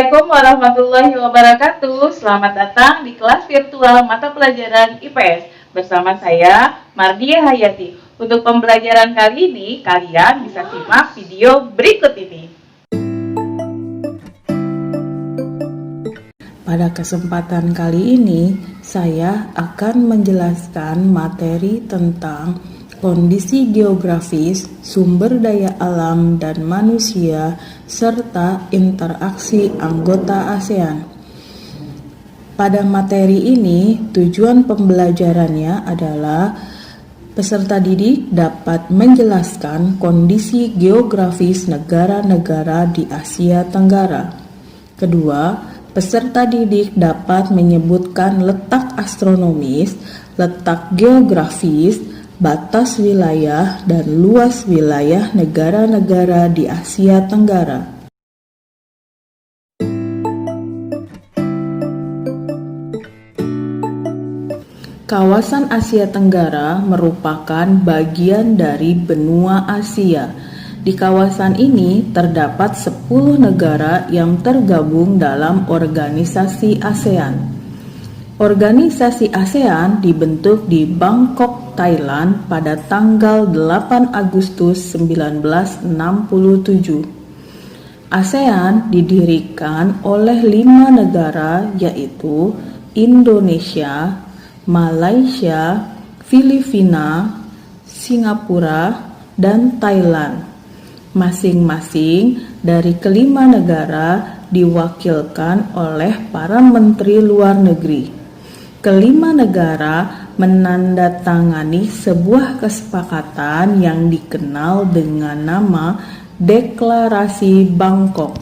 Assalamualaikum warahmatullahi wabarakatuh. Selamat datang di kelas virtual mata pelajaran IPS bersama saya, Mardia Hayati. Untuk pembelajaran kali ini, kalian bisa simak video berikut ini. Pada kesempatan kali ini, saya akan menjelaskan materi tentang kondisi geografis, sumber daya alam dan manusia, serta interaksi anggota ASEAN. Pada materi ini, tujuan pembelajarannya adalah peserta didik dapat menjelaskan kondisi geografis negara-negara di Asia Tenggara. Kedua, peserta didik dapat menyebutkan letak astronomis, letak geografis, batas wilayah, dan luas wilayah negara-negara di Asia Tenggara. Kawasan Asia Tenggara merupakan bagian dari benua Asia. Di kawasan ini terdapat 10 negara yang tergabung dalam organisasi ASEAN. Organisasi ASEAN dibentuk di Bangkok, Thailand pada tanggal 8 Agustus 1967. ASEAN didirikan oleh 5 negara yaitu Indonesia, Malaysia, Filipina, Singapura, dan Thailand. Masing-masing dari kelima negara diwakilkan oleh para menteri luar negeri. Kelima negara menandatangani sebuah kesepakatan yang dikenal dengan nama Deklarasi Bangkok.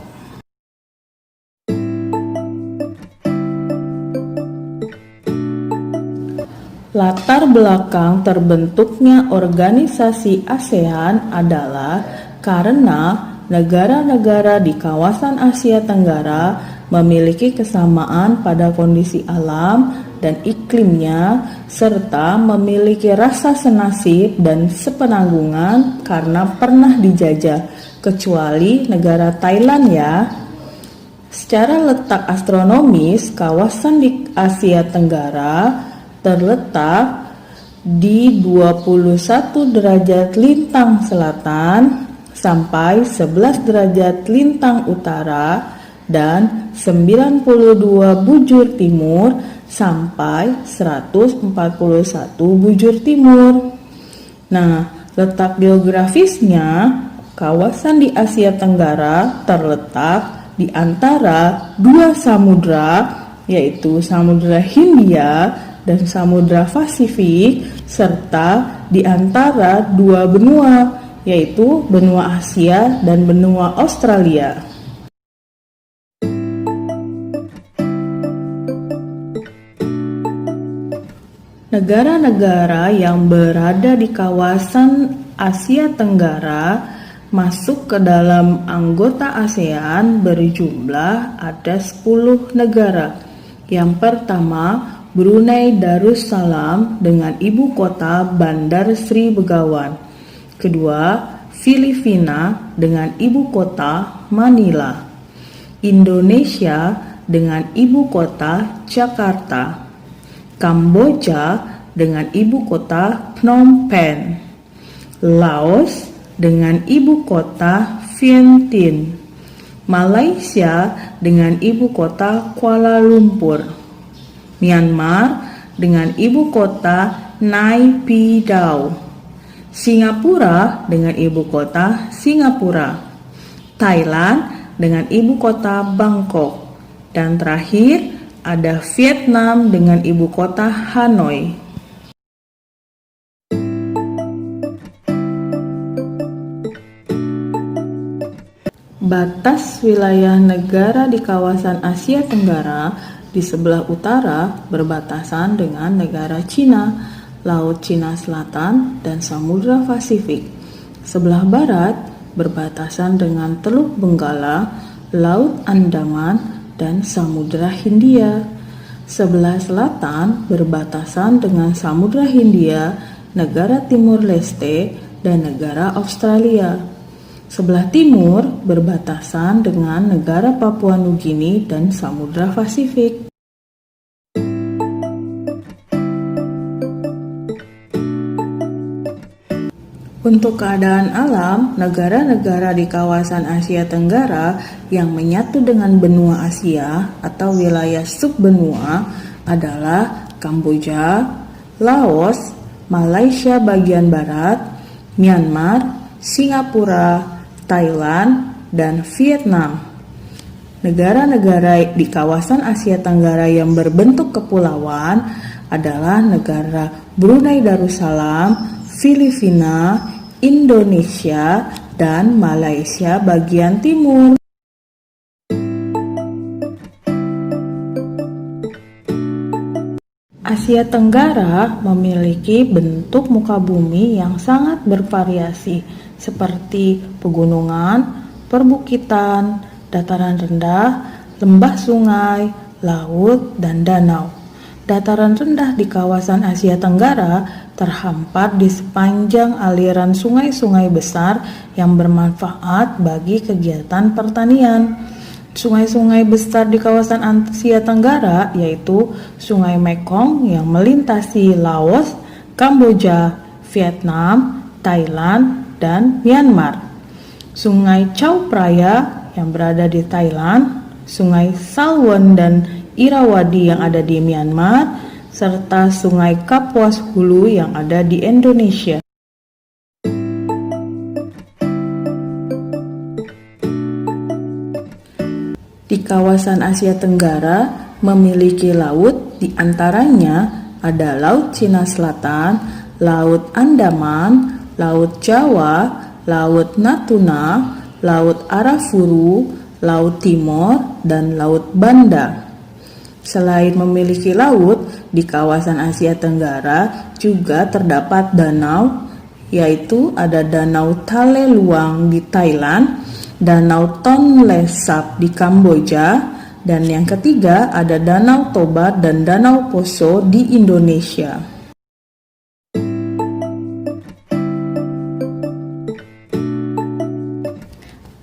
Latar belakang terbentuknya organisasi ASEAN adalah karena negara-negara di kawasan Asia Tenggara memiliki kesamaan pada kondisi alam dan iklimnya, serta memiliki rasa senasib dan sepenanggungan karena pernah dijajah, kecuali negara Thailand ya. Secara letak astronomis, kawasan di Asia Tenggara terletak di 21 derajat lintang selatan sampai 11 derajat lintang utara dan 92 bujur timur sampai 141 bujur timur. Nah, letak geografisnya, kawasan di Asia Tenggara terletak di antara dua samudra, yaitu Samudra Hindia dan Samudra Pasifik, serta di antara dua benua, yaitu benua Asia dan benua Australia. Negara-negara yang berada di kawasan Asia Tenggara masuk ke dalam anggota ASEAN berjumlah ada 10 negara. Yang pertama, Brunei Darussalam dengan ibu kota Bandar Sri Begawan. Kedua, Filipina dengan ibu kota Manila. Indonesia dengan ibu kota Jakarta. Kamboja dengan ibu kota Phnom Penh. Laos dengan ibu kota Vientiane. Malaysia dengan ibu kota Kuala Lumpur. Myanmar dengan ibu kota Nay Pyi Taw. Singapura dengan ibu kota Singapura. Thailand dengan ibu kota Bangkok. Dan terakhir ada Vietnam dengan ibu kota Hanoi. Batas wilayah negara di kawasan Asia Tenggara di sebelah utara berbatasan dengan negara Cina, Laut Cina Selatan, dan Samudra Pasifik. Sebelah barat berbatasan dengan Teluk Benggala, Laut Andaman, dan Samudra Hindia. Sebelah selatan berbatasan dengan Samudra Hindia, negara Timur Leste, dan negara Australia. Sebelah timur berbatasan dengan negara Papua Nugini dan Samudra Pasifik. Untuk keadaan alam, negara-negara di kawasan Asia Tenggara yang menyatu dengan benua Asia atau wilayah subbenua adalah Kamboja, Laos, Malaysia bagian barat, Myanmar, Singapura, Thailand, dan Vietnam. Negara-negara di kawasan Asia Tenggara yang berbentuk kepulauan adalah negara Brunei Darussalam, Filipina, Indonesia, dan Malaysia bagian timur. Asia Tenggara memiliki bentuk muka bumi yang sangat bervariasi, seperti pegunungan, perbukitan, dataran rendah, lembah sungai, laut, dan danau. Dataran rendah di kawasan Asia Tenggara terhampar di sepanjang aliran sungai-sungai besar yang bermanfaat bagi kegiatan pertanian. Sungai-sungai besar di kawasan Asia Tenggara yaitu Sungai Mekong yang melintasi Laos, Kamboja, Vietnam, Thailand, dan Myanmar. Sungai Chao Phraya yang berada di Thailand, Sungai Salween dan Irrawaddy yang ada di Myanmar, serta Sungai Kapuas Hulu yang ada di Indonesia. Di kawasan Asia Tenggara memiliki laut, di antaranya ada Laut Cina Selatan, Laut Andaman, Laut Jawa, Laut Natuna, Laut Arafuru, Laut Timor, dan Laut Banda. Selain memiliki laut, di kawasan Asia Tenggara juga terdapat danau, yaitu ada Danau Thale Luang di Thailand, Danau Tonle Sap di Kamboja, dan yang ketiga ada Danau Toba dan Danau Poso di Indonesia.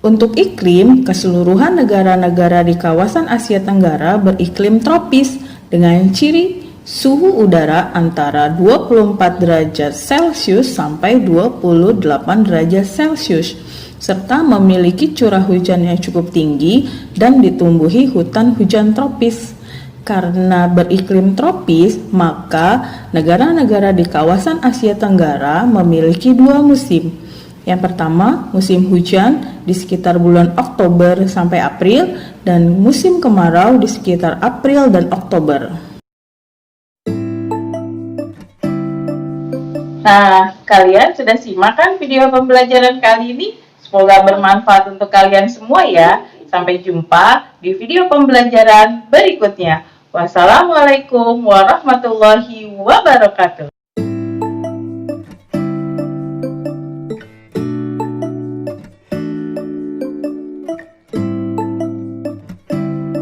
Untuk iklim, keseluruhan negara-negara di kawasan Asia Tenggara beriklim tropis dengan ciri suhu udara antara 24 derajat Celcius sampai 28 derajat Celcius, serta memiliki curah hujan yang cukup tinggi dan ditumbuhi hutan hujan tropis. Karena beriklim tropis, maka negara-negara di kawasan Asia Tenggara memiliki dua musim. Yang pertama, musim hujan di sekitar bulan Oktober sampai April, dan musim kemarau di sekitar April dan Oktober. Nah, kalian sudah simak kan video pembelajaran kali ini? Semoga bermanfaat untuk kalian semua ya. Sampai jumpa di video pembelajaran berikutnya. Wassalamualaikum warahmatullahi wabarakatuh.